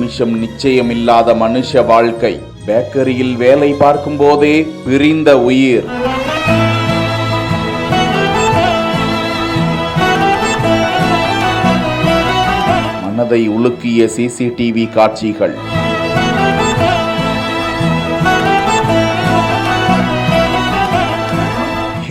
நிமிஷம் நிச்சயமில்லாத மனுஷ வாழ்க்கை. பேக்கரியில் வேலை பார்க்கும் போதே பிரிந்த உயிர். மனதை உலுக்கிய சிசிடிவி காட்சிகள்.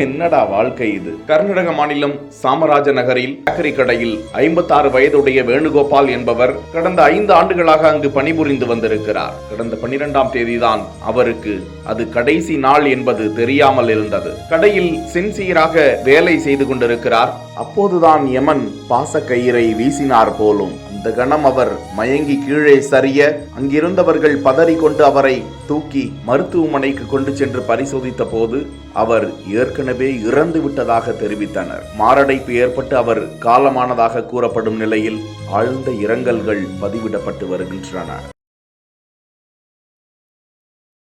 என்னடா வாழ்க்கை இது! கர்நாடக மாநிலம் சாமராஜ நகரில் பேக்கரி கடையில் 56 வயதுடைய வேணுகோபால் என்பவர் கடந்த 5 ஆண்டுகளாக அங்கு பணிபுரிந்து வந்திருக்கிறார். கடந்த 12ஆம் தேதிதான் அவருக்கு அது கடைசி நாள் என்பது தெரியாமல் இருந்தது. கடையில் சின்சியராக வேலை செய்து கொண்டிருக்கிறார். அப்போதுதான் யமன் பாசக்கயிறை வீசினார் போலும். அந்த கணம் அவர் மயங்கி கீழே சரிய அங்கிருந்தவர்கள் பதறிக்கொண்டு அவரை தூக்கி மருத்துவமனைக்கு கொண்டு சென்று பரிசோதித்த போது அவர் ஏற்கனவே இறந்து விட்டதாக தெரிவித்தனர். மாரடைப்பு ஏற்பட்டு அவர் காலமானதாக கூறப்படும் நிலையில் ஆழ்ந்த இரங்கல்கள் பதிவிடப்பட்டு வருகின்றன.